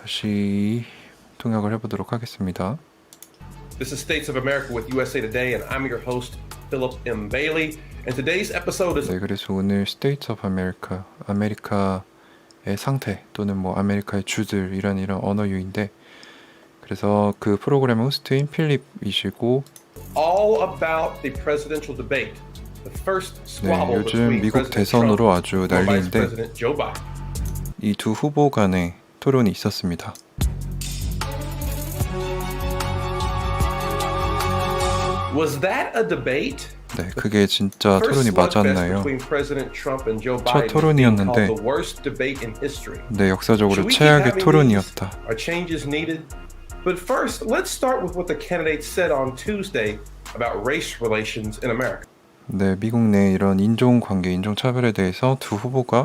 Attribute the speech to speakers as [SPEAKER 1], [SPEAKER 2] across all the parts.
[SPEAKER 1] 다시 통역을 해보도록 하겠습니다.
[SPEAKER 2] This is States of America with USA Today, and I'm your host, Philip M. Bailey. And today's episode is
[SPEAKER 1] 네, 그래서 오늘 States of America, 아메리카의 상태 또는 뭐 아메리카의 주들 이런 언어유인데, 그래서 그 프로그램 호스트인 필립이시고,
[SPEAKER 2] all about the presidential debate. The first
[SPEAKER 1] 네,
[SPEAKER 2] squabble
[SPEAKER 1] 요즘
[SPEAKER 2] between
[SPEAKER 1] 미국
[SPEAKER 2] President
[SPEAKER 1] 대선으로
[SPEAKER 2] Trump
[SPEAKER 1] 아주
[SPEAKER 2] and Vice
[SPEAKER 1] 난리인데
[SPEAKER 2] President Joe Biden.
[SPEAKER 1] 이 두 후보 간의 토론이 있었습니다.
[SPEAKER 2] Was that a debate?
[SPEAKER 1] 네, 그게 진짜 토론이 맞았나요? 첫
[SPEAKER 2] 첫
[SPEAKER 1] 토론이었는데 네, 역사적으로 최악의 토론이었다.
[SPEAKER 2] Are changes needed? But first, let's start with what the candidates said on Tuesday about race relations in America.
[SPEAKER 1] 네, 미국 내 이런 인종관계, 인종차별에 대해서 두 후보가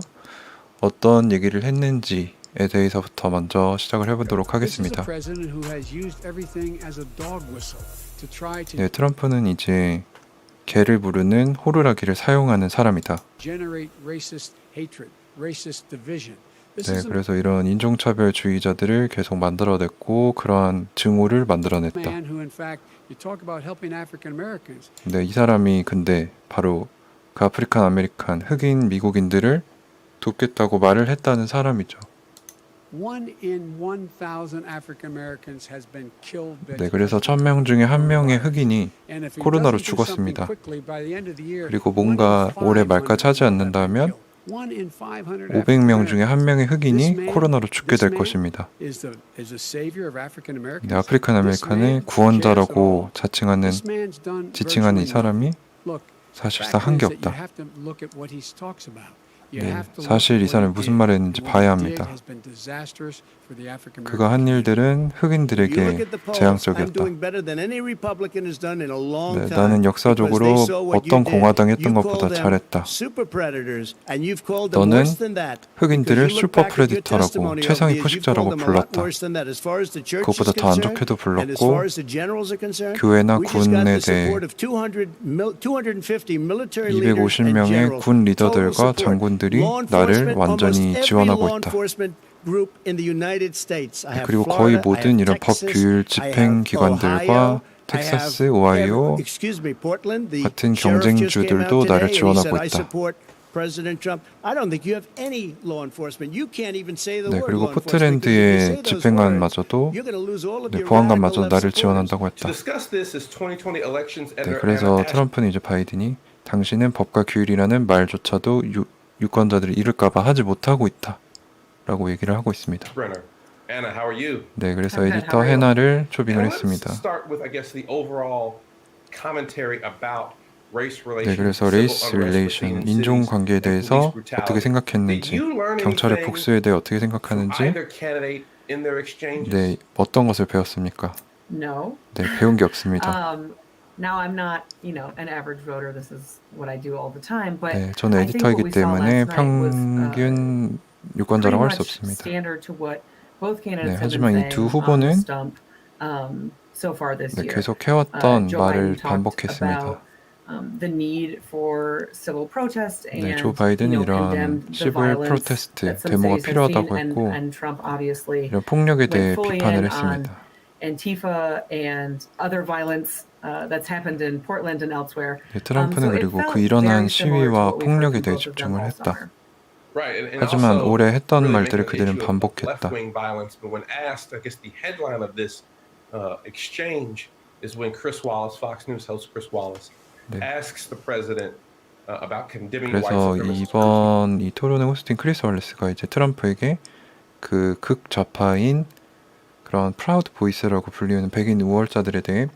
[SPEAKER 1] 어떤 얘기를 했는지에 대해서부터 먼저 시작을 해보도록 하겠습니다. 네, 트럼프는 이제 개를 부르는 호루라기를 사용하는 사람이다. 네, 그래서 이런 인종차별주의자들을 계속 만들어냈고 그러한 증오를 만들어냈다. 네, 이 사람이 근데 바로 그 아프리칸 아메리칸 흑인 미국인들을 돕겠다고 말을 했다는 사람이죠. 네, 그래서 1000명 중에 1명의 흑인이 코로나로 죽었습니다. 그리고 뭔가 올해 말까지 하지 않는다면 500명 중에 1명의 흑인이 코로나로 죽게 될 것입니다. 네, 아프리칸 아메리칸의 구원자라고 지칭하는 이 사람이 사실상 한 게 없다. 네, 사실 이 사람이 무슨 말을 했는지 봐야 합니다. 그가 한 일들은 흑인들에게 재앙적이었다. 네, 나는 역사적으로 어떤 공화당이 했던 것보다 잘했다. 너는 흑인들을 슈퍼 프레디터라고, 최상위 포식자라고 불렀다. 그것보다 더 안 좋게도 불렀고, 교회나 군에 대해 250명의 군 리더들과 장군들이 나를 완전히 지원하고 있다. 그리고 거의 모든 이런 법규율 집행기관들과 텍사스, 오하이오 같은 경쟁주들도 나를 지원하고 있다. 네, 그리고 포틀랜드의 집행관마저도, 네, 보안관마저도 나를 지원한다고 했다. 네, 그래서 트럼프는 이제 바이든이 당신은 법과 규율이라는 말조차도 유권자들이 잃을까봐 하지 못하고 있다 라고 얘기를 하고 있습니다. 네, 그래서 에디터 해나를 초빙을 했습니다. 네, 그래서 레이스 릴레이션, 인종관계에 대해서 어떻게 생각했는지, 경찰의 복수에 대해 어떻게 생각하는지, 네, 어떤 것을 배웠습니까? 네, 배운 게 없습니다. 네, 저는 에디터이기 때문에 평균 유권자라고 할 수 없습니다. 네, 하지만 이 두 후보는 네, 계속 해왔던 말을 반복했습니다. 네, 조 바이든은 이런 시빌 프로테스트, 데모가 필요하다고 했고 이런 폭력에 대해 비판을 했습니다.
[SPEAKER 3] Antifa and other violence that's happened in Portland and elsewhere.
[SPEAKER 1] 네, 트럼프는 그리고 그 일어난 시위와 폭력에 대해 집중을 했다. 하지만 올해 했던 말들을 그들은 반복했다. 네. 그래서 이번 이 토론의 호스팅 크리스 월레스가 이제 트럼프에게 그 극좌파인 그런 프라우드 보이스라고 불리는 백인 우월자들에 대해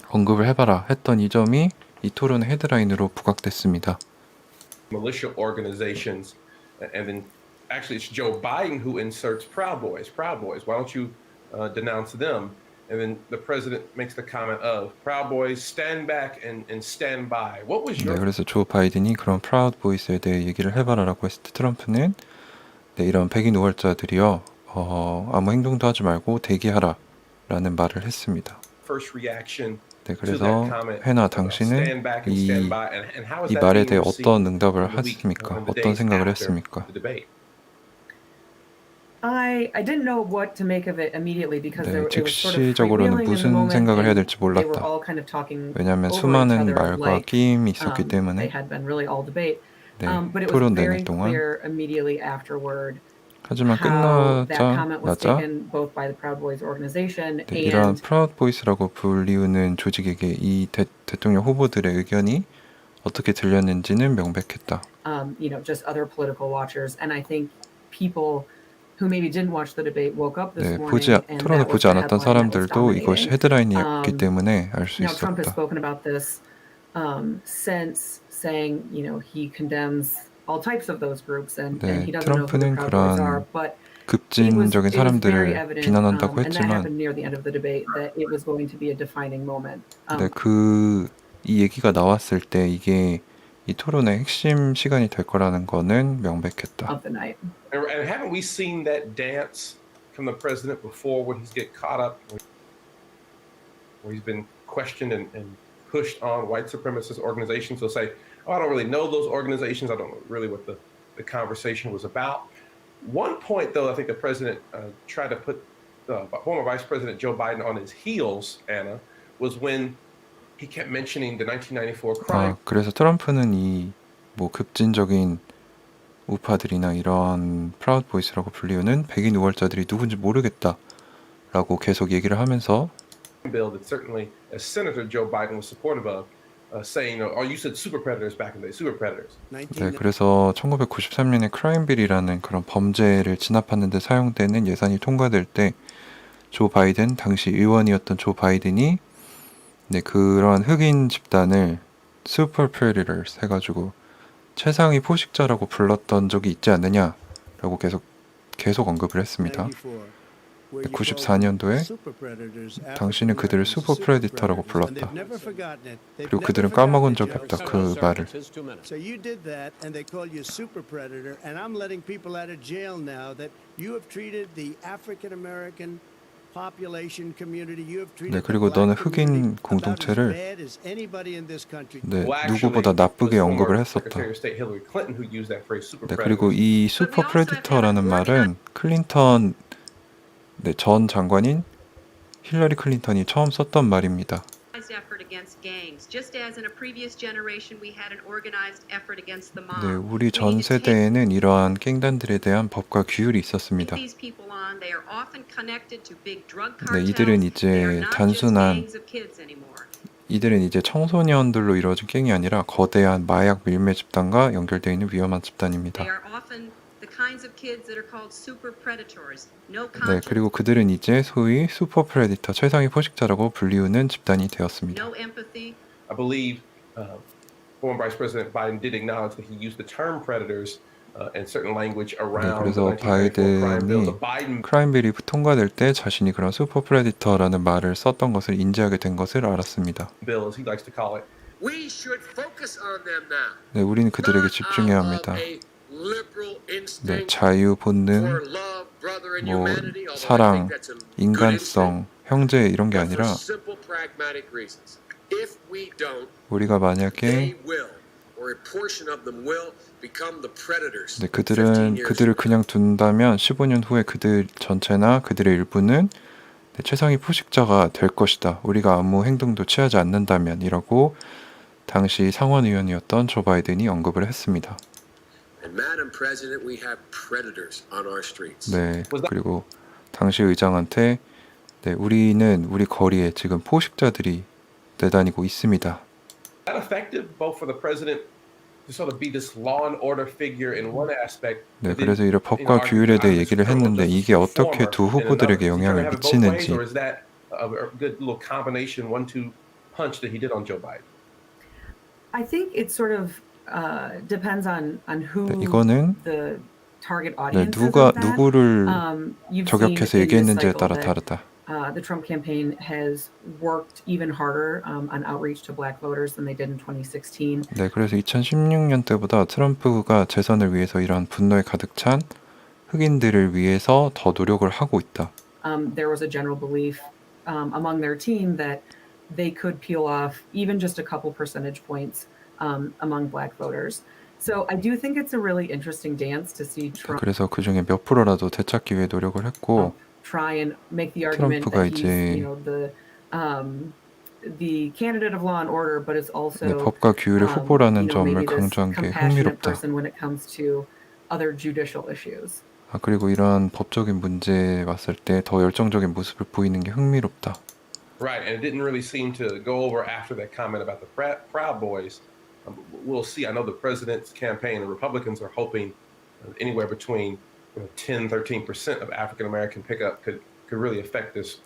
[SPEAKER 1] 언급을 해봐라 했던 이 점이 이 토론의 헤드라인으로 부각됐습니다.
[SPEAKER 2] Militia organizations, and then actually it's Joe Biden who inserts Proud Boys. Proud Boys. Why don't you denounce them? And then the president makes the comment of Proud Boys stand back and stand by. What was your?
[SPEAKER 1] 네, 그래서 조 바이든이 그런 프라우드 보이스에 대해 얘기를 해봐라라고 했을 때 트럼프는 네, 이런 백인 우월자들이요. 아무 행동도 하지 말고 대기하라 라는 말을 했습니다. 네, 그래서 해나 당신은 이 말에 대해 어떤 응답을 했습니까? 어떤 생각을 했습니까?
[SPEAKER 3] I didn't know what to make of it immediately because
[SPEAKER 1] 네,
[SPEAKER 3] it was sort of
[SPEAKER 1] 즉시적으로는
[SPEAKER 3] freewheeling in the
[SPEAKER 1] 무슨
[SPEAKER 3] moment,
[SPEAKER 1] 생각을 해야
[SPEAKER 3] and
[SPEAKER 1] 될지
[SPEAKER 3] they were
[SPEAKER 1] 몰랐다.
[SPEAKER 3] all kind of talking
[SPEAKER 1] 왜냐하면
[SPEAKER 3] over each
[SPEAKER 1] 수많은
[SPEAKER 3] other
[SPEAKER 1] 말과
[SPEAKER 3] like
[SPEAKER 1] 끼임이 있었기
[SPEAKER 3] they
[SPEAKER 1] 때문에
[SPEAKER 3] had been really all debate.
[SPEAKER 1] 네,
[SPEAKER 3] But it was
[SPEAKER 1] 토론 내내
[SPEAKER 3] very
[SPEAKER 1] 동안.
[SPEAKER 3] clear immediately afterward
[SPEAKER 1] 하지만
[SPEAKER 3] how that comment was
[SPEAKER 1] 끝나자마자
[SPEAKER 3] taken both by the Proud Boys organization
[SPEAKER 1] 네, 이러한
[SPEAKER 3] and
[SPEAKER 1] 프라우드 보이스라고 불리우는 조직에게 이 대통령 후보들의 의견이 어떻게 들렸는지는 명백했다.
[SPEAKER 3] just other political watchers. And I think people who maybe didn't watch the debate woke up this
[SPEAKER 1] 네,
[SPEAKER 3] morning and
[SPEAKER 1] 토론을
[SPEAKER 3] that was
[SPEAKER 1] 보지
[SPEAKER 3] the
[SPEAKER 1] 않았던
[SPEAKER 3] headline that was
[SPEAKER 1] 사람들도 이것이
[SPEAKER 3] dominating.
[SPEAKER 1] 헤드라인이었기 때문에 알 수
[SPEAKER 3] Now Trump has
[SPEAKER 1] 있었다.
[SPEAKER 3] spoken about this since, saying he condemns all types of those groups and
[SPEAKER 1] 네,
[SPEAKER 3] he doesn't know who the
[SPEAKER 1] 트럼프는
[SPEAKER 3] Proud Boys are.
[SPEAKER 1] 그러한
[SPEAKER 3] But
[SPEAKER 1] 급진적인
[SPEAKER 3] it was very
[SPEAKER 1] 사람들을
[SPEAKER 3] evident,
[SPEAKER 1] 비난한다고
[SPEAKER 3] and that
[SPEAKER 1] 했지만
[SPEAKER 3] happened near the end of the debate, that it was going to be a defining moment.
[SPEAKER 1] 네, 이 얘기가 나왔을 때 이게 이 토론의 핵심 시간이 될 거라는 거는 명백했다.
[SPEAKER 3] Of the night.
[SPEAKER 2] And haven't we seen that dance from the president before when he's get caught up, where he's been questioned and pushed on white supremacist organizations? He'll say, oh, I don't really know those organizations. I don't know really what the conversation was about. One point, though, I think the president tried to put former Vice President Joe Biden on his heels, Anna, was when he kept mentioning the 1994 crime.
[SPEAKER 1] 그래서 트럼프는 이 뭐 급진적인 우파들이나 이런 프라우드 보이스라고 불리우는 백인 우월자들이 누군지 모르겠다라고 계속 얘기를 하면서
[SPEAKER 2] bill that certainly as Senator Joe Biden was supportive of, saying, "Oh, you said super predators back in the day, super predators."
[SPEAKER 1] 네, 그래서 1993년에 크라임 빌이라는 그런 범죄를 진압하는 데 사용되는 예산이 통과될 때 조 바이든 당시 의원이었던 조 바이든이 네, 그러한 흑인 집단을 super predators 해가지고 최상위 포식자라고 불렀던 적이 있지 않느냐라고 계속 언급을 했습니다. 94년도에 당신은 그들을 슈퍼 프레디터라고 불렀다. 그리고 그들은 까먹은 적이 없다. 그 말을.
[SPEAKER 4] So you did that and they call you super predator and I'm letting people out of jail now that you have treated the African American population community, you have treated
[SPEAKER 1] 네, 그리고 너는 흑인 공동체를 네, 누구보다 나쁘게 언급을 했었다. 네, 그리고 이 슈퍼 프레디터라는 말은 클린턴 전 장관인 힐러리 클린턴이 처음 썼던 말입니다. 네, 우리 전 세대에는 이러한 갱단들에 대한 법과 규율이 있었습니다. 네, 이들은 이제 청소년들로 이루어진 갱이 아니라 거대한 마약 밀매 집단과 연결되어 있는 위험한 집단입니다. 네, 그리고 그들은 이제 소위 슈퍼 프레디터, 최상위 포식자라고 불리우는 집단이 되었습니다.
[SPEAKER 2] I believe former Vice President Biden did acknowledge that he used the term predators and certain language around
[SPEAKER 1] 그래서
[SPEAKER 2] the 1994 crime bill. The
[SPEAKER 1] 바이든이 크라임 빌이 통과될 때 자신이 그런 슈퍼 프레디터라는 말을 썼던 것을 인지하게 된 것을 알았습니다.
[SPEAKER 2] bill, as he likes to call it.
[SPEAKER 5] We should focus on them now.
[SPEAKER 1] 네, 우리는 그들에게 집중해야 합니다. 네, 자유, 본능, 뭐 사랑, 인간성, 형제 이런 게 아니라 우리가 만약에 네, 그들을 그냥 둔다면 15년 후에 그들 전체나 그들의 일부는 네, 최상위 포식자가 될 것이다. 우리가 아무 행동도 취하지 않는다면 이라고 당시 상원의원이었던 조 바이든이 언급을 했습니다. 네, 그리고 당시 의장한테 네, 우리는 우리 거리에 지금 포식자들이 내다니고 있습니다.
[SPEAKER 2] That effective both for the president to sort of be this law and order figure in one aspect.
[SPEAKER 1] 네, 그래서 이런 법과 규율에 대해 얘기를 했는데 이게 어떻게 두 후보들에게 영향을 미치는지.
[SPEAKER 2] Or is that a good little combination 1-2 punch that he did on Joe Biden?
[SPEAKER 3] I think it sort of depends on who
[SPEAKER 1] 네, 이거는
[SPEAKER 3] the target
[SPEAKER 1] 네,
[SPEAKER 3] audience is of that.
[SPEAKER 1] 누구를
[SPEAKER 3] You've
[SPEAKER 1] 저격해서
[SPEAKER 3] seen in this
[SPEAKER 1] 얘기했는지에
[SPEAKER 3] cycle
[SPEAKER 1] 따라
[SPEAKER 3] that
[SPEAKER 1] 다르다.
[SPEAKER 3] the Trump campaign has worked even harder on outreach to black voters than they did in 2016.
[SPEAKER 1] 네, 그래서 2016년 때보다 트럼프가 재선을 위해서 이런 분노에 가득 찬 흑인들을 위해서 더 노력을 하고 있다.
[SPEAKER 3] There was a general belief among their team that they could peel off even just a couple percentage points among black voters. So I do think it's a really interesting dance to see
[SPEAKER 1] 네,
[SPEAKER 3] Trump
[SPEAKER 1] 그래서 그 중에 몇 프로라도 되찾기 위해 노력을 했고
[SPEAKER 3] try and make the argument
[SPEAKER 1] 트럼프가
[SPEAKER 3] that he's,
[SPEAKER 1] 이제
[SPEAKER 3] the candidate of law and order, but is
[SPEAKER 1] 네,
[SPEAKER 3] also
[SPEAKER 1] 법과 규율의 후보라는 점을
[SPEAKER 3] maybe this
[SPEAKER 1] 강조한 게
[SPEAKER 3] compassionate
[SPEAKER 1] 흥미롭다.
[SPEAKER 3] person when it comes to other judicial issues.
[SPEAKER 1] 아, 그리고 이런 법적인 문제에 왔을 때 더 열정적인 모습을 보이는 게 흥미롭다.
[SPEAKER 2] Right, and it didn't really seem to go over after that comment about the Proud Boys. We'll see. I know the president's campaign, the Republicans are hoping anywhere between 10, 13% of African American pickup could really affect this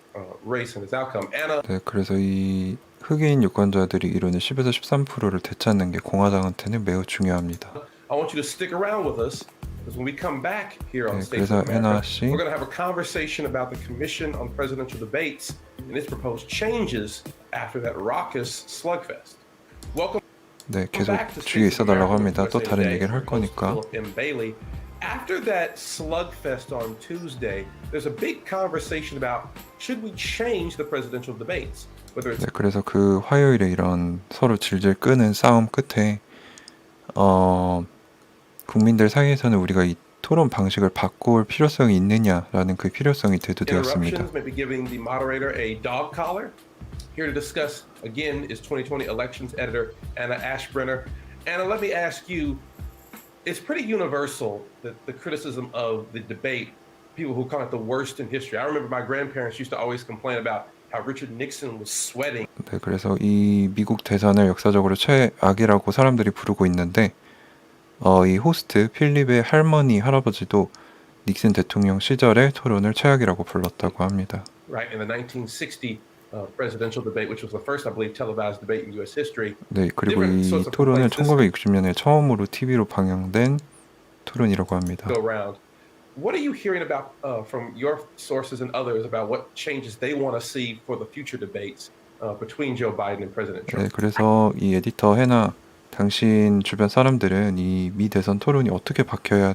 [SPEAKER 2] race and its outcome. Anna,
[SPEAKER 1] 네, 그래서 이 흑인 유권자들이 이루는 10에서 13%를 되찾는 게 공화당한테는 매우 중요합니다.
[SPEAKER 2] I want you to stick around with us because when we come back here on
[SPEAKER 1] 네,
[SPEAKER 2] States
[SPEAKER 1] 그래서
[SPEAKER 2] of
[SPEAKER 1] 애나
[SPEAKER 2] America,
[SPEAKER 1] 씨,
[SPEAKER 2] we're going to have a conversation about the Commission on Presidential Debates and its proposed changes after that raucous slugfest. Welcome.
[SPEAKER 1] 네, 계속 주위에 있어달라고 합니다. 또 다른 얘기를 할 거니까.
[SPEAKER 2] After that slugfest on Tuesday, there's a big conversation about should we change the presidential debates? Whether it's
[SPEAKER 1] 네, 그래서 그 화요일에 이런 서로 질질 끄는 싸움 끝에 국민들 사이에서는 우리가 이 토론 방식을 바꿀 필요성이 있느냐라는 그 필요성이 대두되었습니다.
[SPEAKER 2] interruptions, maybe giving the moderator a dog collar. Here to discuss again is 2020 elections editor Anna Ashbrenner. Anna, let me ask you, it's pretty universal that the criticism of the debate, people who call it the worst in history. I remember my grandparents used to always complain about how Richard Nixon was sweating.
[SPEAKER 1] 네, 그래서 이 미국 대선을 역사적으로 최악이라고 사람들이 부르고 있는데 이 호스트 필립의 할머니 할아버지도 닉슨 대통령 시절의 토론을 최악이라고 불렀다고 합니다.
[SPEAKER 2] Right, in the 1960 presidential debate, which was the first, I believe, televised debate in U.S. history.
[SPEAKER 1] 네, 그리고 이 토론은 1960년에 처음으로 TV로 방영된 토론이라고 합니다.
[SPEAKER 2] Go around. What are you hearing about from your sources and others about what changes they want to see for the future debates between Joe Biden and President
[SPEAKER 1] 네,
[SPEAKER 2] Trump?
[SPEAKER 1] 그래서 이 에디터 해나 당신 주변 사람들은 이 미 대선 토론이 어떻게 바뀌어야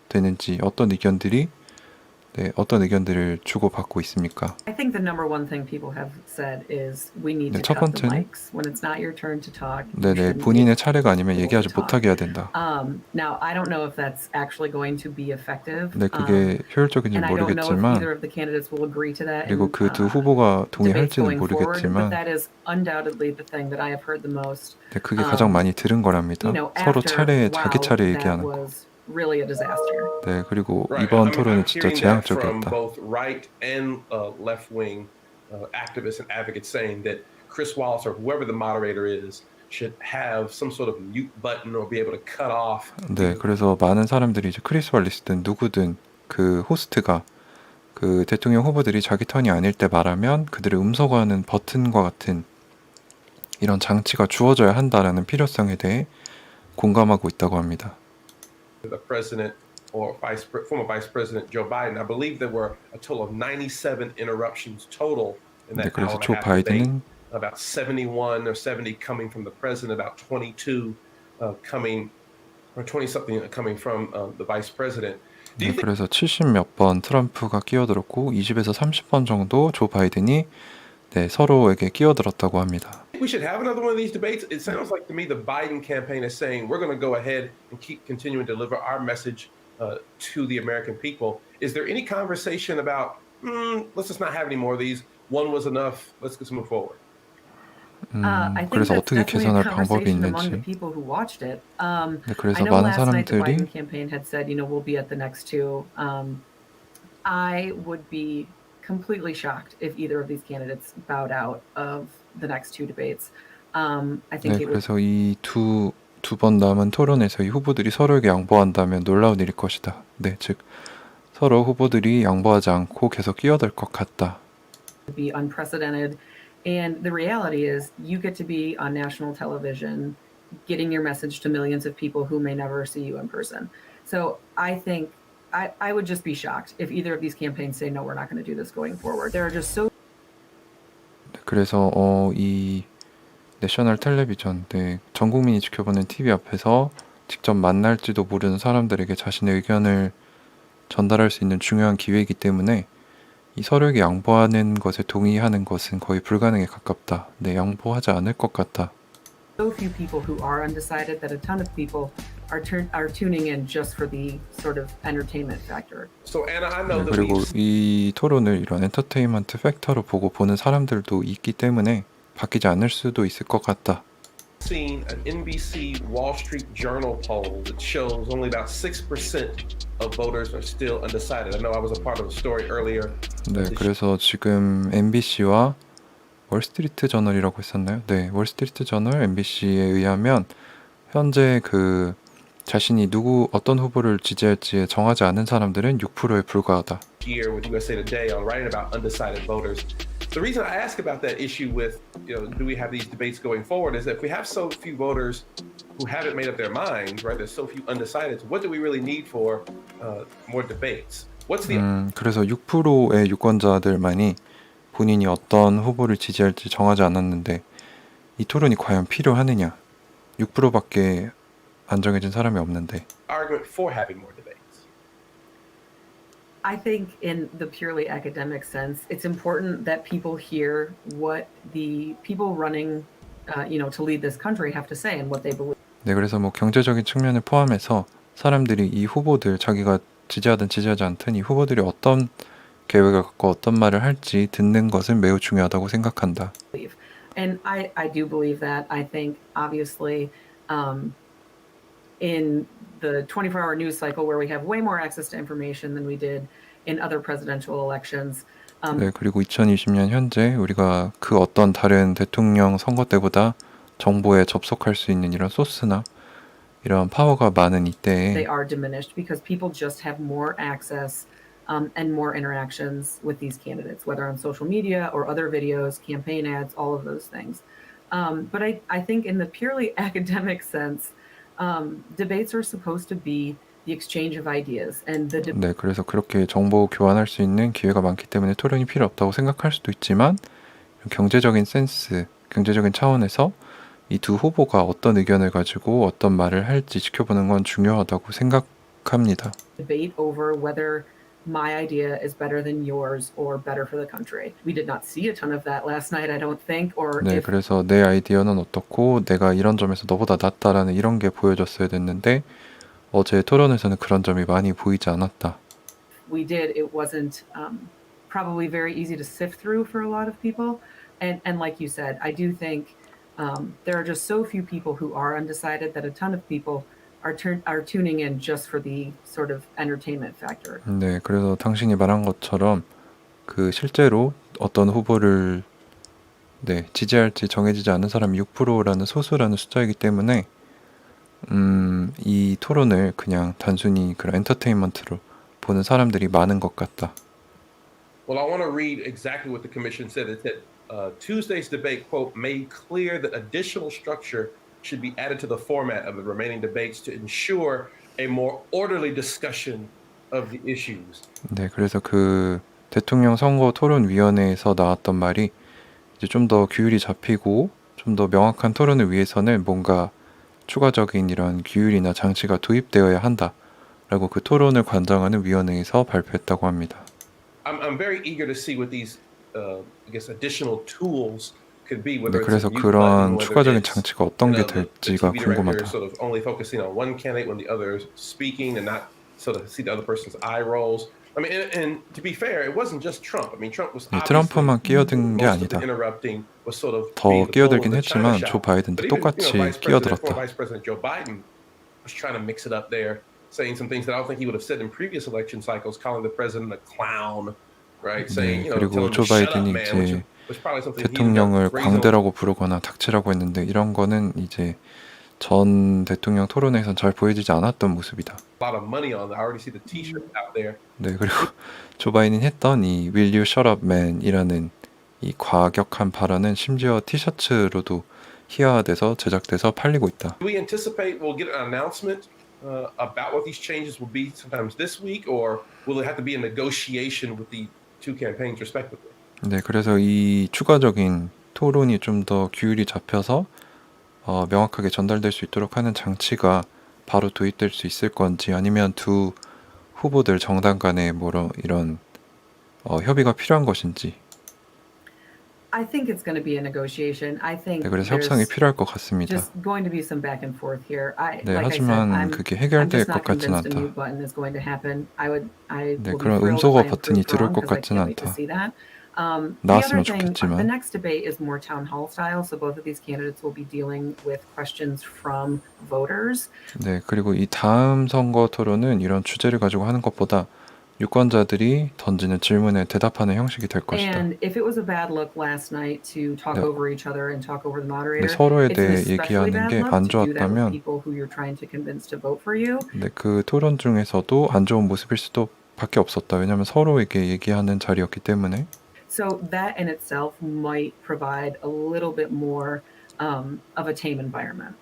[SPEAKER 1] 되는지 어떤 의견들을 주고받고 있습니까?
[SPEAKER 3] I think the number one thing people have said is we need
[SPEAKER 1] 네,
[SPEAKER 3] to
[SPEAKER 1] 첫
[SPEAKER 3] cut the
[SPEAKER 1] 번째는
[SPEAKER 3] mics when it's not your turn to talk. you
[SPEAKER 1] 네네,
[SPEAKER 3] shouldn't
[SPEAKER 1] 본인의
[SPEAKER 3] be
[SPEAKER 1] 차례가 아니면
[SPEAKER 3] able
[SPEAKER 1] 얘기하지
[SPEAKER 3] to talk.
[SPEAKER 1] 못하게 해야 된다.
[SPEAKER 3] Now I don't know if that's actually going to be effective.
[SPEAKER 1] 네, 그게 효율적인지
[SPEAKER 3] and I don't know if
[SPEAKER 1] 모르겠지만
[SPEAKER 3] either of the candidates will agree to that.
[SPEAKER 1] 그리고
[SPEAKER 3] in,
[SPEAKER 1] 그 두 후보가
[SPEAKER 3] debates
[SPEAKER 1] 동의할지는
[SPEAKER 3] going forward, but
[SPEAKER 1] 모르겠지만
[SPEAKER 3] that is undoubtedly the thing that I have heard the most.
[SPEAKER 1] 네, 그게 가장 많이 들은 거랍니다. 서로
[SPEAKER 3] after,
[SPEAKER 1] 자기 차례
[SPEAKER 3] that
[SPEAKER 1] 얘기하는 거.
[SPEAKER 3] was really a disaster.
[SPEAKER 1] 네, 그리고
[SPEAKER 2] Right.
[SPEAKER 1] 이번
[SPEAKER 2] I'm
[SPEAKER 1] 토론은 진짜
[SPEAKER 2] hearing that from
[SPEAKER 1] 재앙적이었다.
[SPEAKER 2] both right and left-wing activists and advocates saying that Chris Wallace or whoever the moderator is should have some sort of mute button or be able to cut off.
[SPEAKER 1] 네, 그래서 많은 사람들이 이제 크리스 왈리스든 누구든 그 호스트가 그 대통령 후보들이 자기 턴이 아닐 때 말하면 그들을 음소거하는 버튼과 같은 이런 장치가 주어져야 한다라는 필요성에 대해 공감하고 있다고 합니다.
[SPEAKER 2] The president or former Vice President Joe Biden, I believe there were a total of 97 interruptions total in
[SPEAKER 1] 네,
[SPEAKER 2] that
[SPEAKER 1] 그래서
[SPEAKER 2] hour
[SPEAKER 1] 조
[SPEAKER 2] and a half debate.
[SPEAKER 1] 바이든은
[SPEAKER 2] About 71 or 70 coming from the president, about 22 coming, or 20 something coming from the vice president. Do you
[SPEAKER 1] 네,
[SPEAKER 2] think
[SPEAKER 1] 그래서 70 몇 번 트럼프가 끼어들었고 20에서 30번 정도 조 바이든이 네, 서로에게 끼어들었다고 합니다.
[SPEAKER 2] we should have another one of these debates? It sounds like to me the Biden campaign is saying we're going to go ahead and keep continuing to deliver our message to the American people. Is there any conversation about let's just not have any more of these? One was enough. Let's move forward.
[SPEAKER 3] I think
[SPEAKER 1] 그래서
[SPEAKER 3] that's
[SPEAKER 1] 어떻게
[SPEAKER 3] definitely a
[SPEAKER 1] 개선할 방법이
[SPEAKER 3] conversation among the
[SPEAKER 1] 있는지.
[SPEAKER 3] people who watched it.
[SPEAKER 1] 네,
[SPEAKER 3] I
[SPEAKER 1] 그래서
[SPEAKER 3] know
[SPEAKER 1] 많은
[SPEAKER 3] last night the
[SPEAKER 1] 사람들이
[SPEAKER 3] Biden campaign had said, we'll be at the next two. I would be completely shocked if either of these candidates bowed out of the next two debates. I think
[SPEAKER 1] 네,
[SPEAKER 3] it would
[SPEAKER 1] 그래서 이 두 번 남은 토론에서 이 후보들이 서로에게 양보한다면 놀라운 일일 것이다. 네, 즉 서로 후보들이 양보하지 않고 계속 끼어들 것 같다.
[SPEAKER 3] be unprecedented. And the reality is you get to be on national television getting your message to millions of people who may never see you in person. So I think I would just be shocked if either of these campaigns say, no, we're not going to do this going forward. There are just so
[SPEAKER 1] 네, 그래서 이 내셔널 텔레비전, 네, 전 국민이 지켜보는 TV 앞에서 직접 만날지도 모르는 사람들에게 자신의 의견을 전달할 수 있는 중요한 기회이기 때문에 이 서로에게 양보하는 것에 동의하는 것은 거의 불가능에 가깝다. 네, 양보하지 않을 것 같다.
[SPEAKER 3] few people who are undecided that a ton of people are tuning in just for the sort of entertainment factor.
[SPEAKER 2] So Anna, I know
[SPEAKER 1] 네,
[SPEAKER 2] that
[SPEAKER 1] 그리고
[SPEAKER 2] we've
[SPEAKER 1] 이 토론을 이런 엔터테인먼트 팩터로 보고 보는 사람들도 있기 때문에 바뀌지 않을 수도 있을 것 같다.
[SPEAKER 2] seen an NBC Wall Street Journal poll that shows only about 6% of voters are still undecided. I know I was a part of a story earlier.
[SPEAKER 1] 네, 그래서 지금 MBC와 월스트리트 저널이라고 했었나요? 네, 월스트리트 저널, MBC에 의하면 현재 그 자신이 어떤 후보를 지지할지 정하지 않은 사람들은 6%에 불과하다.
[SPEAKER 2] Year with USA Today on writing about undecided voters. The reason I ask about that issue with, do we have these debates going forward is that if we have so few voters who haven't made up their minds, right? There's so few undecideds. What do we really need for more debates? What's the
[SPEAKER 1] 그래서 6%의 유권자들만이 본인이 어떤 후보를 지지할지 정하지 않았는데 이 토론이 과연 필요하느냐? 6%밖에 안 정해진 사람이 없는데.
[SPEAKER 2] argument for having more debates?
[SPEAKER 3] I think in the purely academic sense, it's important that people hear what the people running, to lead this country have to say and what they believe.
[SPEAKER 1] 네, 그래서 뭐 경제적인 측면을 포함해서 사람들이 이 후보들 자기가 지지하든 지지하지 않든 이 후보들이 어떤 계획을 갖고 어떤 말을 할지 듣는 것은 매우 중요하다고 생각한다.
[SPEAKER 3] And I do believe that. I think obviously in the 24-hour news cycle where we have way more access to information than we did in other presidential elections.
[SPEAKER 1] 네, 그리고 2020년 현재 우리가 그 어떤 다른 대통령 선거 때보다 정보에 접속할 수 있는 이런 소스나 이런 파워가 많은 이때에
[SPEAKER 3] They are diminished because people just have more access and more interactions with these candidates, whether on social media or other videos, campaign ads, all of those things. But I think in the purely academic sense, debates are supposed to be the exchange of ideas and the
[SPEAKER 1] 네, 그래서 그렇게 정보 교환할 수 있는 기회가 많기 때문에 토론이 필요 없다고 생각할 수도 있지만 경제적인 센스, 경제적인 차원에서 이 두 후보가 어떤 의견을 가지고 어떤 말을 할지 지켜보는 건 중요하다고 생각합니다.
[SPEAKER 3] debate over whether my idea is better than yours or better for the country. We did not see a ton of that last night, I don't think. Or
[SPEAKER 1] 네,
[SPEAKER 3] if
[SPEAKER 1] 그래서 내 아이디어는 어떻고 내가 이런 점에서 너보다 낫다라는 이런 게 보여줬어야 됐는데 어제 토론에서는 그런 점이 많이 보이지 않았다.
[SPEAKER 3] we did, it wasn't probably very easy to sift through for a lot of people. And like you said, I do think there are just so few people who are undecided that a ton of people are tuning in just for the sort of entertainment factor.
[SPEAKER 1] 네, 그래서 당신이 말한 것처럼 그 실제로 어떤 후보를 지지할지 정해지지 않은 사람이 6%라는 소수라는 숫자이기 때문에 이 토론을 그냥 단순히 그런 엔터테인먼트로 보는 사람들이 많은 것 같다.
[SPEAKER 2] Well, I want to read exactly what the commission said. It said Tuesday's debate, quote, made clear that additional structure should be added to the format of the remaining debates to ensure a more orderly discussion of the issues.
[SPEAKER 1] 네, 그래서 그 대통령 선거 토론위원회에서 나왔던 말이 이제 좀 더 규율이 잡히고 좀 더 명확한 토론을 위해서는 뭔가 추가적인 이런 규율이나 장치가 도입되어야 한다라고 그 토론을 관장하는 위원회에서 발표했다고 합니다.
[SPEAKER 2] I'm very eager to see what these, I guess, additional tools could be.
[SPEAKER 1] 네,
[SPEAKER 2] Whether it's
[SPEAKER 1] 그래서
[SPEAKER 2] a mute
[SPEAKER 1] 그런
[SPEAKER 2] button, whether
[SPEAKER 1] 추가적인
[SPEAKER 2] it's,
[SPEAKER 1] 장치가 어떤 게
[SPEAKER 2] the
[SPEAKER 1] 될지가
[SPEAKER 2] TV director
[SPEAKER 1] 궁금하다.
[SPEAKER 2] sort of only focusing on one candidate when the other is speaking and not sort of see the other person's eye rolls. I mean, and to be fair, it wasn't just Trump. I mean, Trump was
[SPEAKER 1] 네, 트럼프만 끼어든 게
[SPEAKER 2] most of the
[SPEAKER 1] 아니다.
[SPEAKER 2] interrupting was sort of
[SPEAKER 1] 더
[SPEAKER 2] being the bull
[SPEAKER 1] 끼어들긴
[SPEAKER 2] in the china
[SPEAKER 1] 했지만
[SPEAKER 2] shop.
[SPEAKER 1] 조 바이든도
[SPEAKER 2] But even,
[SPEAKER 1] 똑같이
[SPEAKER 2] Vice President,
[SPEAKER 1] 끼어들었다.
[SPEAKER 2] former Vice President Joe Biden was trying to mix it up there, saying some things that I don't think he would have said in previous election cycles, calling the president a clown, right? Saying,
[SPEAKER 1] 네,
[SPEAKER 2] tell him
[SPEAKER 1] 그리고 조
[SPEAKER 2] to shut up,
[SPEAKER 1] 바이든이
[SPEAKER 2] man,
[SPEAKER 1] 이제
[SPEAKER 2] was probably something he ended up
[SPEAKER 1] 대통령을
[SPEAKER 2] raising
[SPEAKER 1] 광대라고 부르거나 닥치라고 했는데 이런 거는 이제 전 대통령 토론회에선 잘 보여지지 않았던 모습이다.
[SPEAKER 2] a lot of money on. I already see the T-shirt out there.
[SPEAKER 1] 네, 그리고 조 바이든이 했던 이 Will you shut up man이라는 이 과격한 발언은 심지어 티셔츠로도 희화화돼서 제작돼서 팔리고 있다.
[SPEAKER 2] Do we anticipate we'll get an announcement about what these changes will be sometimes this week, or will it have to be a negotiation with the two campaigns respectively?
[SPEAKER 1] 네, 그래서 이 추가적인 토론이 좀 더 규율이 잡혀서 명확하게 전달될 수 있도록 하는 장치가 바로 도입될 수 있을 건지 아니면 두 후보들 정당 간에 이런 협의가 필요한 것인지.
[SPEAKER 3] I think it's going to be a negotiation. I think
[SPEAKER 1] 네, 그래서 협상이
[SPEAKER 3] there's
[SPEAKER 1] 필요할 것 같습니다.
[SPEAKER 3] just going to be some back and forth here.
[SPEAKER 1] 네,
[SPEAKER 3] Like I said,
[SPEAKER 1] 하지만 그게
[SPEAKER 3] I'm
[SPEAKER 1] 해결될
[SPEAKER 3] just
[SPEAKER 1] 것
[SPEAKER 3] not
[SPEAKER 1] 같진
[SPEAKER 3] convinced a
[SPEAKER 1] 않다.
[SPEAKER 3] mute button is going to happen. I
[SPEAKER 1] 네,
[SPEAKER 3] will be
[SPEAKER 1] 그런
[SPEAKER 3] thrilled if
[SPEAKER 1] 음소거
[SPEAKER 3] I am
[SPEAKER 1] 버튼이
[SPEAKER 3] proved
[SPEAKER 1] 들어올
[SPEAKER 3] wrong
[SPEAKER 1] 것
[SPEAKER 3] because I
[SPEAKER 1] 같진
[SPEAKER 3] can't wait to
[SPEAKER 1] 않다.
[SPEAKER 3] see that. The
[SPEAKER 1] 나왔으면
[SPEAKER 3] other thing,
[SPEAKER 1] 좋겠지만.
[SPEAKER 3] the next debate is more town hall style. So both of these candidates will be dealing with questions from voters.
[SPEAKER 1] 네, 그리고 이 다음 선거 토론은 이런 주제를 가지고 하는 것보다 유권자들이 던지는 질문에 대답하는 형식이 될 것이다.
[SPEAKER 3] And if it was a bad look last night to talk
[SPEAKER 1] 네.
[SPEAKER 3] over each other and talk over the moderator,
[SPEAKER 1] 서로에
[SPEAKER 3] it's an
[SPEAKER 1] 대해
[SPEAKER 3] especially
[SPEAKER 1] 얘기하는
[SPEAKER 3] bad
[SPEAKER 1] 게
[SPEAKER 3] look
[SPEAKER 1] 안
[SPEAKER 3] to do that with
[SPEAKER 1] 좋았다면
[SPEAKER 3] people who you're trying to convince to vote for you.
[SPEAKER 1] 네, 그 토론 중에서도 안 좋은 모습일 수도 밖에 없었다. 왜냐하면 서로에게 얘기하는 자리였기 때문에.
[SPEAKER 3] So that in itself might provide a little bit more of a tame environment.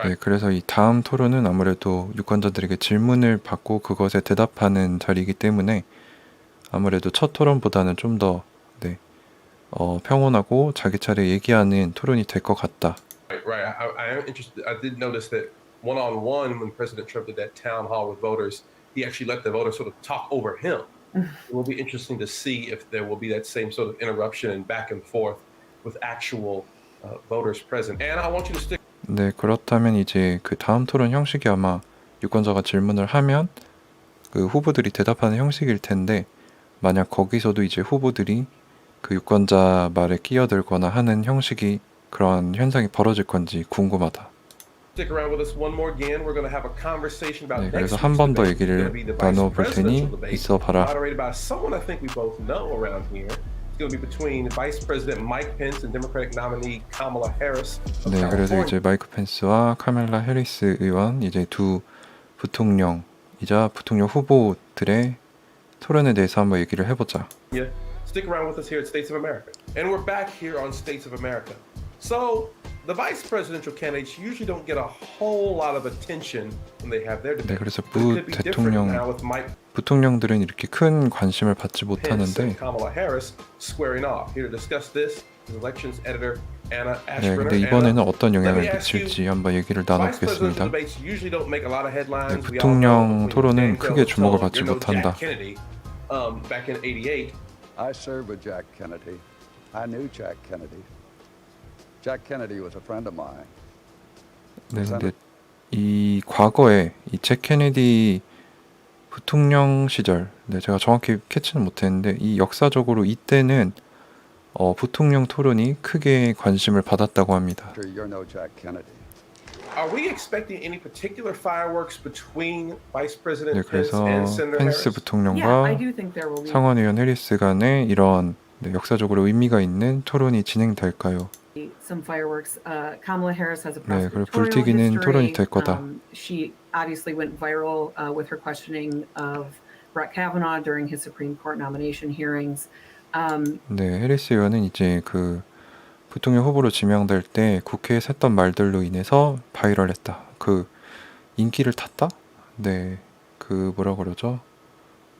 [SPEAKER 1] 네, 그래서 이 다음 토론은 아무래도 유권자들에게 질문을 받고 그것에 대답하는 자리이기 때문에 아무래도 첫 토론보다는 좀 더 평온하고 자기 차례 얘기하는 토론이 될 것 같다.
[SPEAKER 2] Right. I am interested. I did notice that one-on-one when President Trump did that town hall with voters, he actually let the voters sort of talk over him. It will be interesting to see if there will be that same sort of interruption and back and forth with actual voters present. And I want you to stick.
[SPEAKER 1] 네, 그렇다면 이제 그 다음 토론 형식이 아마 유권자가 질문을 하면 그 후보들이 대답하는 형식일 텐데 만약 거기서도 이제 후보들이 그 유권자 말에 끼어들거나 하는 형식이 그런 현상이 벌어질 건지 궁금하다.
[SPEAKER 2] Stick around with us one more again. We're going to have a conversation about
[SPEAKER 1] 네,
[SPEAKER 2] next
[SPEAKER 1] 그래서 한
[SPEAKER 2] week's
[SPEAKER 1] 번 더
[SPEAKER 2] debate. It's
[SPEAKER 1] 얘기를
[SPEAKER 2] going to be the vice
[SPEAKER 1] 나눠볼 테니
[SPEAKER 2] presidential debate,
[SPEAKER 1] 있어 봐라.
[SPEAKER 2] moderated by someone I think we both know around here. It's going to be between Vice President Mike Pence and Democratic nominee Kamala Harris of
[SPEAKER 1] 네, 그래서
[SPEAKER 2] California.
[SPEAKER 1] 이제 마이크 펜스와 카멜라 해리스 의원 이제 두 부통령이자 부통령 후보들의 토론에 대해서 한번 얘기를 해보자.
[SPEAKER 2] Yeah. Stick around with us here at States of America. And we're back here on States of America. So the vice presidential candidates usually don't get a whole lot of attention when they have their debate.
[SPEAKER 1] 네, 그래서
[SPEAKER 2] But it could be different now with Mike
[SPEAKER 1] 부통령들은 이렇게 큰 관심을 받지
[SPEAKER 2] Pence
[SPEAKER 1] 못하는데
[SPEAKER 2] and Kamala Harris squaring off. Here to discuss this is elections editor Anna
[SPEAKER 1] 네,
[SPEAKER 2] Ashbrenner.
[SPEAKER 1] 근데 이번에는
[SPEAKER 2] Anna,
[SPEAKER 1] 어떤 영향을
[SPEAKER 2] let me ask you,
[SPEAKER 1] 미칠지 한번 얘기를
[SPEAKER 2] vice presidential
[SPEAKER 1] 나눠보겠습니다.
[SPEAKER 2] debates usually don't make a lot of headlines.
[SPEAKER 1] 네,
[SPEAKER 2] We all know
[SPEAKER 1] 부통령
[SPEAKER 2] between
[SPEAKER 1] 토론은
[SPEAKER 2] Dan
[SPEAKER 1] 크게
[SPEAKER 2] Bell
[SPEAKER 1] 주목을
[SPEAKER 2] and
[SPEAKER 1] 받지
[SPEAKER 2] you know
[SPEAKER 1] 못한다.
[SPEAKER 2] Jack Kennedy, back in '88.
[SPEAKER 6] I served with Jack Kennedy. I knew Jack Kennedy. Jack Kennedy was a friend of mine.
[SPEAKER 1] 네, 근데 이 과거에 이 잭 케네디 부통령 시절, 네, 제가 정확히 캐치는 못했는데 이 역사적으로 이때는 부통령 토론이 크게 관심을 받았다고 합니다.
[SPEAKER 6] Sure, you're no Jack Kennedy.
[SPEAKER 2] Are we expecting any particular fireworks between Vice
[SPEAKER 1] 네,
[SPEAKER 2] President Pence
[SPEAKER 1] 그래서
[SPEAKER 2] and Senator
[SPEAKER 1] 펜스
[SPEAKER 2] Harris?
[SPEAKER 1] 부통령과
[SPEAKER 3] Yeah, I do think there will be
[SPEAKER 1] 상원의원 해리스 간의 이런 역사적으로 의미가 있는 토론이 진행될까요?
[SPEAKER 3] some fireworks. Kamala Harris has a
[SPEAKER 1] 네, 그리고
[SPEAKER 3] prosecutorial
[SPEAKER 1] 불튀기는
[SPEAKER 3] history.
[SPEAKER 1] 토론이 될 거다.
[SPEAKER 3] She obviously went viral with her questioning of Brett Kavanaugh during his Supreme Court nomination hearings.
[SPEAKER 1] 네, 해리스 의원은 이제 그 부통령 후보로 지명될 때 국회에서 했던 말들로 인해서 바이럴했다. 그 인기를 탔다? 네, 그 뭐라 그러죠?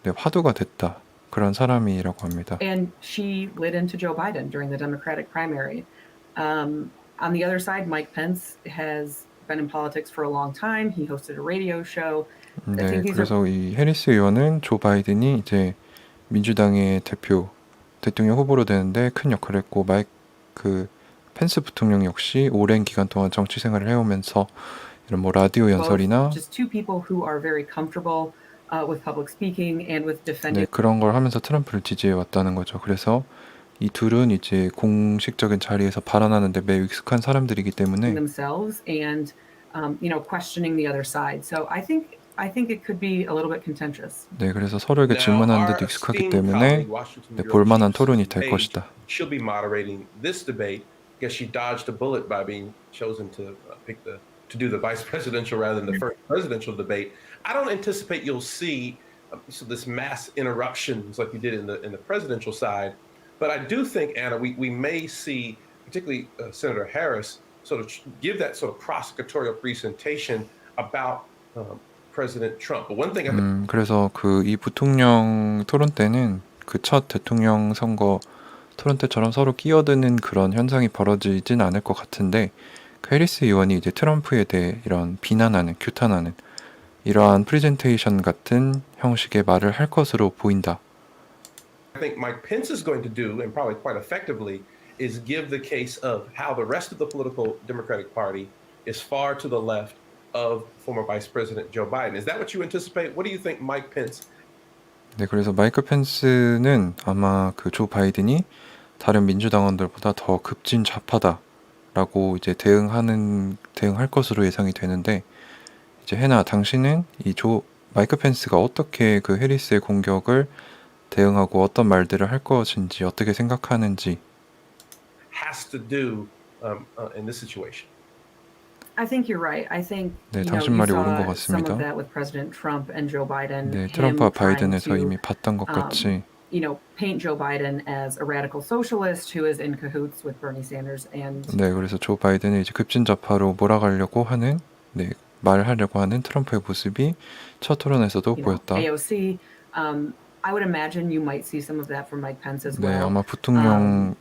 [SPEAKER 1] 네, 화두가 됐다. 그런 사람이라고 합니다.
[SPEAKER 3] And she lit into Joe Biden during the Democratic primary. On the other side, Mike Pence has been in politics for a long time. He hosted a radio show.
[SPEAKER 1] 네, 그래서 이 해리스 의원은 조 바이든이 이제 민주당의 대통령 후보로 되는데 큰 역할을 했고 그 펜스 부통령 역시 오랜 기간 동안 정치 생활을 해오면서 이런 뭐 라디오 연설이나
[SPEAKER 3] just two people who are very comfortable with public speaking and with
[SPEAKER 1] 네,
[SPEAKER 3] defending
[SPEAKER 1] 그런 걸 하면서 트럼프를 지지해 왔다는 거죠. 그래서 이 둘은 이제 공식적인 자리에서 발언하는데 매우 익숙한 사람들이기 때문에
[SPEAKER 3] themselves and questioning the other side. So I think it could be a little bit contentious.
[SPEAKER 1] 네, 그래서 서로에게
[SPEAKER 2] Now,
[SPEAKER 1] 질문하는데도
[SPEAKER 2] our
[SPEAKER 1] 익숙하기
[SPEAKER 2] esteemed
[SPEAKER 1] 때문에
[SPEAKER 2] colleague, Washington
[SPEAKER 1] 네,
[SPEAKER 2] Bureau
[SPEAKER 1] 볼만한
[SPEAKER 2] Chief
[SPEAKER 1] 토론이
[SPEAKER 2] Susan
[SPEAKER 1] 될
[SPEAKER 2] Page,
[SPEAKER 1] 것이다.
[SPEAKER 2] She'll be moderating this debate. I guess she dodged a bullet by being chosen to do the vice presidential rather than the first presidential debate. I don't anticipate you'll see this mass interruptions like you did in the presidential side, but I do think, Anna, we may see, particularly Senator Harris, sort of give that sort of prosecutorial presentation about President Trump. But one thing I think
[SPEAKER 1] 그래서 그 이 부통령 토론 때는 그 첫 대통령 선거 토론 때처럼 서로 끼어드는 그런 현상이 벌어지진 않을 것 같은데 그 해리스 의원이 이제 트럼프에 대해 이런 비난하는, 규탄하는 이러한 프레젠테이션 같은 형식의 말을 할 것으로 보인다.
[SPEAKER 2] Mike Pence is going to do, and probably quite effectively, is give the case of how the rest of the political Democratic Party is far to the left of former Vice President Joe Biden. Is that what you anticipate? What do you think Mike Pence?
[SPEAKER 1] 네, 그래서 마이크 펜스는 아마 그 조 바이든이 다른 민주당원들보다 더 급진 좌파다라고 이제 대응할 것으로 예상이 되는데, 이제 해나 당신은 이 마이크 펜스가 어떻게 그 해리스의 공격을 대응하고 어떤 말들을 할 것인지 어떻게 생각하는지.
[SPEAKER 2] Has to do in this situation.
[SPEAKER 3] I think you're right. I think
[SPEAKER 1] 네,
[SPEAKER 3] you know,
[SPEAKER 1] 당신
[SPEAKER 3] you
[SPEAKER 1] 말이 옳은 것
[SPEAKER 3] saw some
[SPEAKER 1] 같습니다.
[SPEAKER 3] of that with President Trump and Joe Biden.
[SPEAKER 1] 네,
[SPEAKER 3] him
[SPEAKER 1] 트럼프와
[SPEAKER 3] trying
[SPEAKER 1] 바이든에서
[SPEAKER 3] to,
[SPEAKER 1] 이미 봤던 것 같이
[SPEAKER 3] you know, paint Joe Biden as a radical socialist who is in cahoots with Bernie Sanders and
[SPEAKER 1] 네, 그래서 조 바이든을 이제 급진 좌파로 몰아가려고 하는, 네, 말하려고 하는 트럼프의 모습이 첫 토론에서도
[SPEAKER 3] you know,
[SPEAKER 1] 보였다.
[SPEAKER 3] AOC. I would imagine you might see some of that from Mike Pence as
[SPEAKER 1] 네,
[SPEAKER 3] well.
[SPEAKER 1] 아마 부통령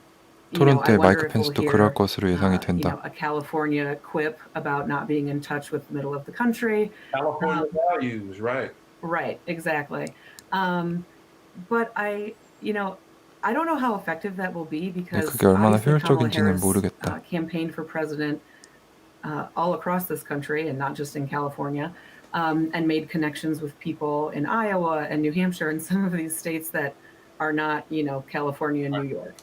[SPEAKER 3] You know,
[SPEAKER 1] 토론
[SPEAKER 3] I
[SPEAKER 1] 때
[SPEAKER 3] wonder
[SPEAKER 1] 마이크
[SPEAKER 3] if we'll
[SPEAKER 1] 펜스도
[SPEAKER 3] hear,
[SPEAKER 1] 그럴 것으로 예상이
[SPEAKER 3] you
[SPEAKER 1] 된다.
[SPEAKER 3] know, a California quip about not being in touch with the middle of the country.
[SPEAKER 2] California values, right?
[SPEAKER 3] Right, exactly. But you know, I don't know how effective that will be
[SPEAKER 1] 네,
[SPEAKER 3] because
[SPEAKER 1] 그게 얼마나
[SPEAKER 3] obviously Kamala
[SPEAKER 1] 효율적인지는
[SPEAKER 3] Harris
[SPEAKER 1] 모르겠다.
[SPEAKER 3] campaigned for president all across this country and not just in California, and made connections with people in Iowa and New Hampshire and some of these states that are not, you know, California and New York.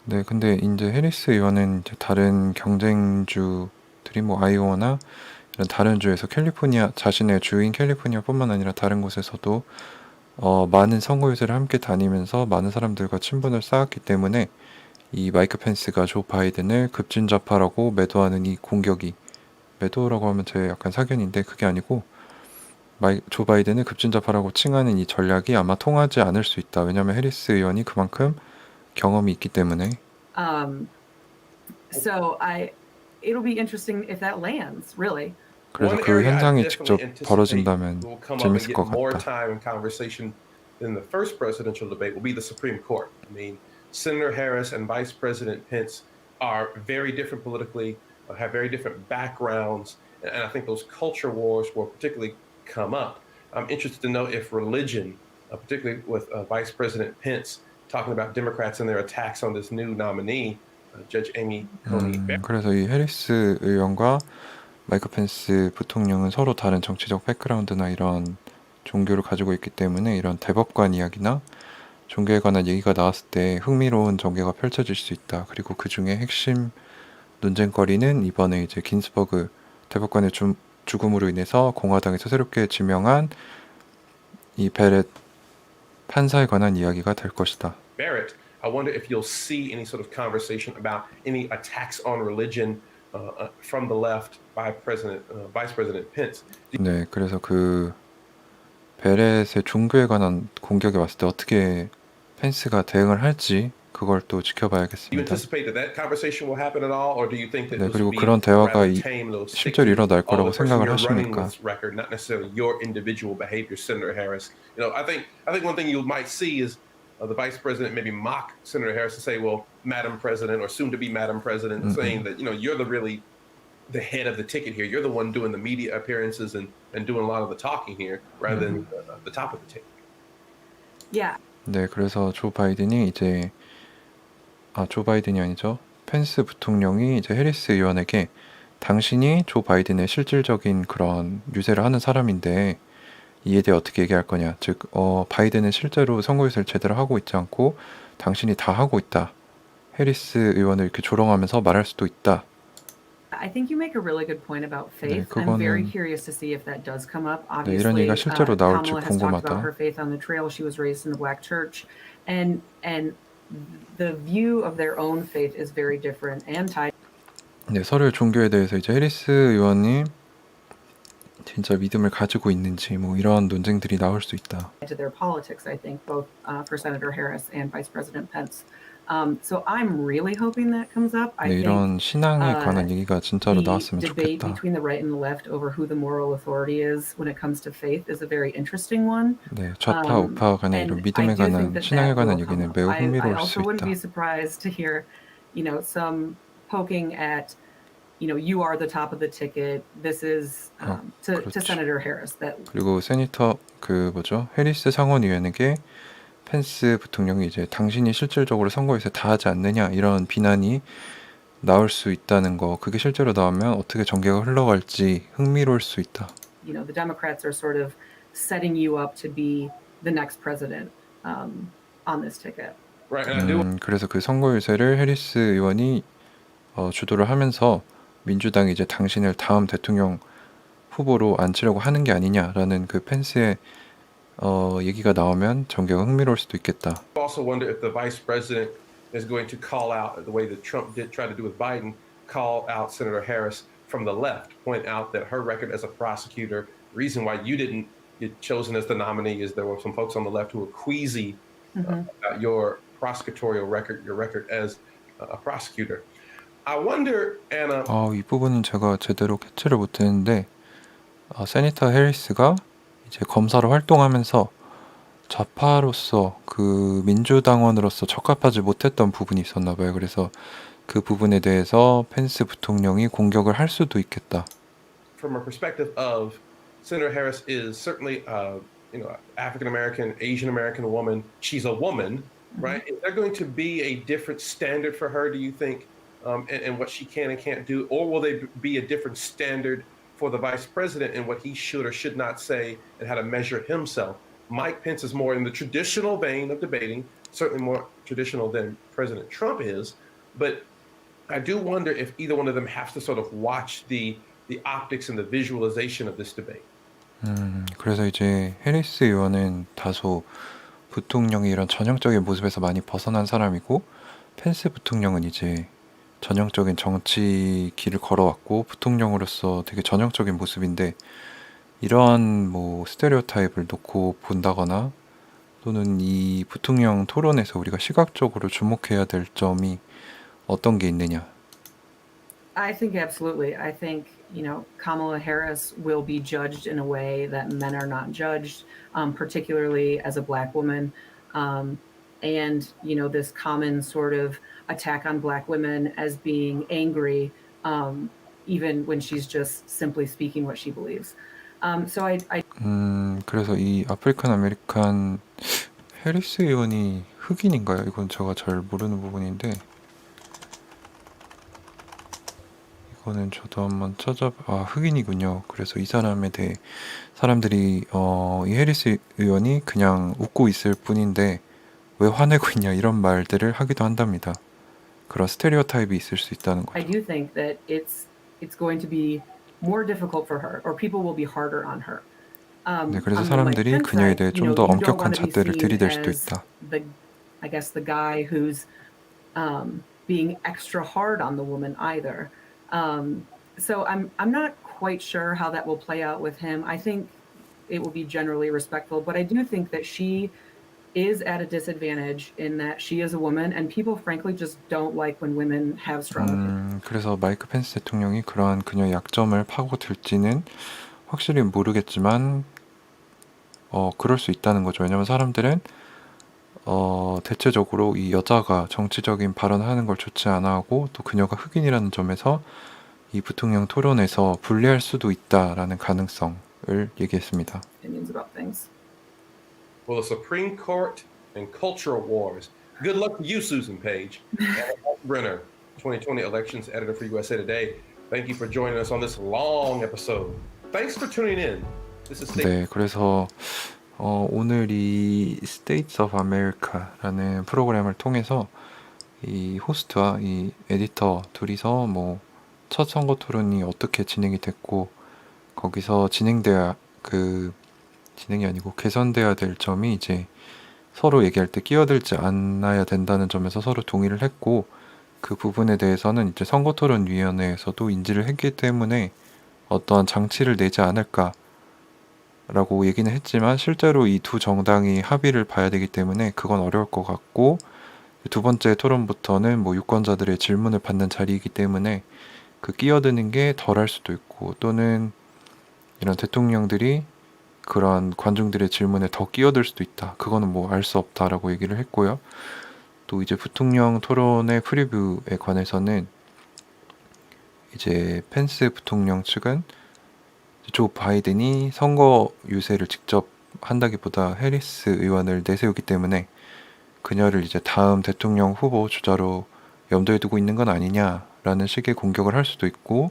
[SPEAKER 1] 네, 근데 이제 해리스 의원은 이제 다른 경쟁주들이 뭐 아이오와나 이런 다른 주에서 캘리포니아, 자신의 주인 캘리포니아뿐만 아니라 다른 곳에서도 많은 선거유세를 함께 다니면서 많은 사람들과 친분을 쌓았기 때문에 이 마이크 펜스가 조 바이든을 급진좌파라고 매도하는 이 공격이, 매도라고 하면 제 약간 사견인데 그게 아니고 조 바이든을 급진좌파라고 칭하는 이 전략이 아마 통하지 않을 수 있다. 왜냐하면 해리스 의원이 그만큼 경험이 있기 때문에.
[SPEAKER 3] So it'll be interesting if that lands, really.
[SPEAKER 1] 그래서
[SPEAKER 2] One
[SPEAKER 1] 그
[SPEAKER 2] area I
[SPEAKER 1] 현상이
[SPEAKER 2] definitely
[SPEAKER 1] 직접
[SPEAKER 2] anticipate
[SPEAKER 1] 벌어진다면
[SPEAKER 2] will come up and
[SPEAKER 1] 재밌을
[SPEAKER 2] get
[SPEAKER 1] 것
[SPEAKER 2] more
[SPEAKER 1] 같다.
[SPEAKER 2] time and conversation than the first presidential debate will be the Supreme Court. I mean, Senator Harris and Vice President Pence are very different politically, have very different backgrounds, and I think those culture wars will particularly come up. I'm interested to know if religion, particularly with Vice President Pence talking about Democrats and their attacks on this new nominee, Judge Amy Coney Barrett.
[SPEAKER 1] 그래서 이 해리스 의원과 마이크 펜스 부통령은 서로 다른 정치적 백그라운드나 이런 종교를 가지고 있기 때문에 이런 대법관 이야기나 종교에 관한 얘기가 나왔을 때 흥미로운 전개가 펼쳐질 수 있다. 그리고 그 중에 핵심 논쟁거리는 이번에 이제 긴스버그 대법관의 죽음으로 인해서 공화당에서 새롭게 지명한 이 베렛 판사에 관한 이야기가 될 것이다.
[SPEAKER 2] Barrett, I wonder if you'll see any sort of conversation about any attacks on religion from the left by Vice President Pence.
[SPEAKER 1] 네, 그래서 그 베렛의 종교에 관한 공격이 왔을 때 어떻게 펜스가 대응을 할지 그걸 또
[SPEAKER 2] Do you
[SPEAKER 1] 지켜봐야겠습니다.
[SPEAKER 2] anticipate that conversation will happen at all, or do you think that
[SPEAKER 1] 네,
[SPEAKER 2] this will
[SPEAKER 1] 그리고
[SPEAKER 2] be
[SPEAKER 1] 그런 대화가
[SPEAKER 2] rather tame, little stick
[SPEAKER 1] 실제로
[SPEAKER 2] to
[SPEAKER 1] 일어날
[SPEAKER 2] the
[SPEAKER 1] 거라고
[SPEAKER 2] person
[SPEAKER 1] 생각을
[SPEAKER 2] you're running
[SPEAKER 1] 하십니까?
[SPEAKER 2] with record, not necessarily your individual behavior, Senator Harris. You know, I think one thing you might see is the Vice President maybe mock Senator Harris and say, "Well, Madam President," or soon to be Madam President, saying that you're the head of the ticket here. You're the one doing the media appearances and doing a lot of the talking here, rather than the top of the ticket.
[SPEAKER 3] Yeah.
[SPEAKER 1] 네, 그래서 조 바이든이 아니죠. 펜스 부통령이 이제 해리스 의원에게 당신이 조 바이든의 실질적인 그런 유세를 하는 사람인데 이에 대해 어떻게 얘기할 거냐. 즉, 바이든은 실제로 선거유세를 제대로 하고 있지 않고 당신이 다 하고 있다. 해리스 의원을 이렇게 조롱하면서 말할 수도 있다.
[SPEAKER 3] I think you make a really good point about faith.
[SPEAKER 1] 네,
[SPEAKER 3] I'm very
[SPEAKER 1] 그거는
[SPEAKER 3] curious to see if that does come up.
[SPEAKER 1] 네, 이런 얘기가
[SPEAKER 3] Obviously,
[SPEAKER 1] 실제로 나올지
[SPEAKER 3] Kamala has talked about
[SPEAKER 1] 궁금하다.
[SPEAKER 3] her faith on the trail. She was raised in a black church, and the view of their own faith is very different and tied
[SPEAKER 1] 네, 서로의 종교에 대해서 이제 해리스 의원이 진짜 믿음을 가지고 있는지 뭐 이런 논쟁들이 나올 수 있다.
[SPEAKER 3] to their politics. I think both for Senator Harris and Vice President Pence. So I'm really hoping that comes up. I
[SPEAKER 1] 네,
[SPEAKER 3] think
[SPEAKER 1] 이런 신앙에 관한 얘기가 진짜로
[SPEAKER 3] the
[SPEAKER 1] 나왔으면
[SPEAKER 3] debate
[SPEAKER 1] 좋겠다.
[SPEAKER 3] between the right and the left over who the moral authority is when it comes to faith is a very interesting one.
[SPEAKER 1] 네, 좌파 우파 간의 이런
[SPEAKER 3] And
[SPEAKER 1] 믿음에
[SPEAKER 3] I do think
[SPEAKER 1] 관한
[SPEAKER 3] that
[SPEAKER 1] 신앙에
[SPEAKER 3] that
[SPEAKER 1] 관한
[SPEAKER 3] will come
[SPEAKER 1] 얘기는
[SPEAKER 3] up.
[SPEAKER 1] 매우
[SPEAKER 3] I
[SPEAKER 1] 흥미로울 수
[SPEAKER 3] also wouldn't be
[SPEAKER 1] 있다.
[SPEAKER 3] surprised to hear, some poking at, you are the top of the ticket. This is to
[SPEAKER 1] 그렇지.
[SPEAKER 3] Senator Harris. That
[SPEAKER 1] 그리고 세니터 해리스 상원의원에게 펜스 부통령이 이제 당신이 실질적으로 선거 유세 다 하지 않느냐 이런 비난이 나올 수 있다는 거, 그게 실제로 나오면 어떻게 전개가 흘러갈지 흥미로울 수 있다.
[SPEAKER 3] You know, the Democrats are sort of setting you up to be the next president on this ticket.
[SPEAKER 2] Right, and I do
[SPEAKER 1] 그래서 그 선거 유세를 해리스 의원이 주도를 하면서 민주당이 이제 당신을 다음 대통령 후보로 앉히려고 하는 게 아니냐라는 그 펜스의 얘기가 나오면 전개가 흥미로울 수도 있겠다.
[SPEAKER 2] also wonder if the vice president is going to call out the way that Trump did try to do with Biden, call out Senator Harris from the left, point out that her record as a prosecutor, reason why you didn't get chosen as the nominee is there were some folks on the left who were queasy about your prosecutorial record, your record as a prosecutor. I wonder, Anna.
[SPEAKER 1] 이 부분은 제가 제대로 캐치를 못했는데 세니터 해리스가 이제 검사로 활동하면서 좌파로서 그 민주당원으로서 적합하지 못했던 부분이 있었나 봐요. 그래서 그 부분에 대해서 펜스 부통령이 공격을 할 수도 있겠다.
[SPEAKER 2] From a perspective of Senator Harris is certainly, African American, Asian American woman. She's a woman, right? Is there going to be a different standard for her? Do you think, and what she can and can't do, or will there be a different standard for the vice president and what he should or should not say and how to measure himself? Mike Pence is more in the traditional vein of debating, certainly more traditional than President Trump is, but I do wonder if either one of them has to sort of watch the optics and the visualization of this debate.
[SPEAKER 1] 그래서 이제 해리스 의원은 다소 부통령의 이런 전형적인 모습에서 많이 벗어난 사람이고, 펜스 부통령은 이제 전형적인 정치 길을 걸어왔고 부통령으로서 되게 전형적인 모습인데, 이러한 뭐 스테레오타입을 놓고 본다거나 또는 이 부통령 토론에서 우리가 시각적으로 주목해야 될 점이 어떤 게 있느냐?
[SPEAKER 3] I think absolutely. I think, Kamala Harris will be judged in a way that men are not judged, particularly as a Black woman. And, this common sort of attack on Black women as being angry, even when she's just simply speaking what she believes. So I
[SPEAKER 1] 그래서 이 아프리칸 아메리칸 해리스 의원이 흑인인가요? 이건 제가 잘 모르는 부분인데, 이거는 저도 한번 흑인이군요. 그래서 이 사람에 대해 사람들이 이 해리스 의원이 그냥 웃고 있을 뿐인데 왜 화내고 있냐 이런 말들을 하기도 한답니다. 그런 스테레오타입이 있을 수 있다는
[SPEAKER 3] I
[SPEAKER 1] 거죠.
[SPEAKER 3] do think that it's going to be more difficult for her, or people will be harder on her.
[SPEAKER 1] 네, 그래서
[SPEAKER 3] On the
[SPEAKER 1] 사람들이
[SPEAKER 3] Mike Pence
[SPEAKER 1] 그녀에
[SPEAKER 3] side,
[SPEAKER 1] 대해 좀 더
[SPEAKER 3] you don't
[SPEAKER 1] 엄격한
[SPEAKER 3] want to be
[SPEAKER 1] 잣대를
[SPEAKER 3] seen
[SPEAKER 1] 들이댈 수도
[SPEAKER 3] as
[SPEAKER 1] 있다.
[SPEAKER 3] the guy who's being extra hard on the woman either. So I'm not quite sure how that will play out with him. I think it will be generally respectful, but I do think that she is at a disadvantage in that she is a woman, and people frankly just don't like when women have strong opinions.
[SPEAKER 1] 그래서 마이크 펜스 대통령이 그러한 그녀의 약점을 파고들지는 확실히 모르겠지만 그럴 수 있다는 거죠. 왜냐면 사람들은 대체적으로 이 여자가 정치적인 발언을 하는 걸 좋지 않아 하고, 또 그녀가 흑인이라는 점에서 이 부통령 토론에서 불리할 수도 있다라는 가능성을 얘기했습니다.
[SPEAKER 3] Opinions about things.
[SPEAKER 2] Well, the Supreme Court and cultural wars. Good luck to you, Susan Page. Anna Brenner, 2020 elections editor for USA Today. Thank you for joining us on this long episode. Thanks for tuning in. This is State.
[SPEAKER 1] 네, 그래서 오늘 이 States of America라는 프로그램을 통해서 이 호스트와 이 에디터 둘이서 뭐 첫 선거 토론이 어떻게 진행이 됐고, 거기서 진행이 아니고 개선돼야 될 점이 이제 서로 얘기할 때 끼어들지 않아야 된다는 점에서 서로 동의를 했고, 그 부분에 대해서는 이제 선거토론위원회에서도 인지를 했기 때문에 어떠한 장치를 내지 않을까라고 얘기는 했지만, 실제로 이 두 정당이 합의를 봐야 되기 때문에 그건 어려울 것 같고, 두 번째 토론부터는 뭐 유권자들의 질문을 받는 자리이기 때문에 그 끼어드는 게 덜할 수도 있고, 또는 이런 대통령들이 그런 관중들의 질문에 더 끼어들 수도 있다. 그거는 뭐 알 수 없다라고 얘기를 했고요. 또 이제 부통령 토론의 프리뷰에 관해서는 이제 펜스 부통령 측은 조 바이든이 선거 유세를 직접 한다기보다 해리스 의원을 내세우기 때문에 그녀를 이제 다음 대통령 후보 주자로 염두에 두고 있는 건 아니냐라는 식의 공격을 할 수도 있고,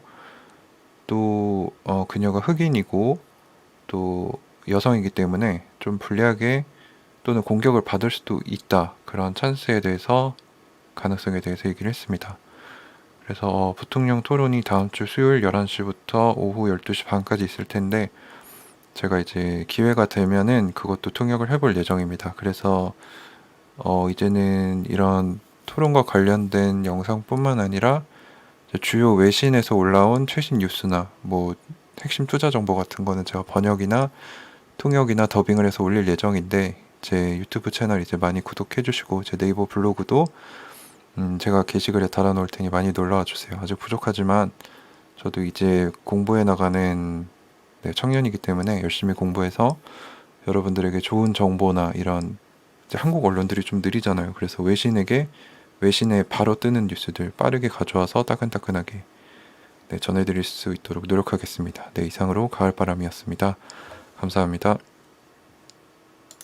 [SPEAKER 1] 또 그녀가 흑인이고 또 여성이기 때문에 좀 불리하게 또는 공격을 받을 수도 있다. 그런 찬스에 대해서, 가능성에 대해서 얘기를 했습니다. 그래서 부통령 토론이 다음 주 수요일 11시부터 오후 12시 반까지 있을 텐데, 제가 이제 기회가 되면은 그것도 통역을 해볼 예정입니다. 그래서 이제는 이런 토론과 관련된 영상뿐만 아니라 이제 주요 외신에서 올라온 최신 뉴스나 뭐 핵심 투자 정보 같은 거는 제가 번역이나 통역이나 더빙을 해서 올릴 예정인데, 제 유튜브 채널 이제 많이 구독해 주시고 제 네이버 블로그도 제가 게시글에 달아놓을 테니 많이 놀러와 주세요. 아직 부족하지만 저도 이제 공부해 나가는 청년이기 때문에 열심히 공부해서 여러분들에게 좋은 정보나 이런, 이제 한국 언론들이 좀 느리잖아요. 그래서 외신에 바로 뜨는 뉴스들 빠르게 가져와서 따끈따끈하게 전해드릴 수 있도록 노력하겠습니다. 네, 이상으로 가을바람이었습니다. 감사합니다.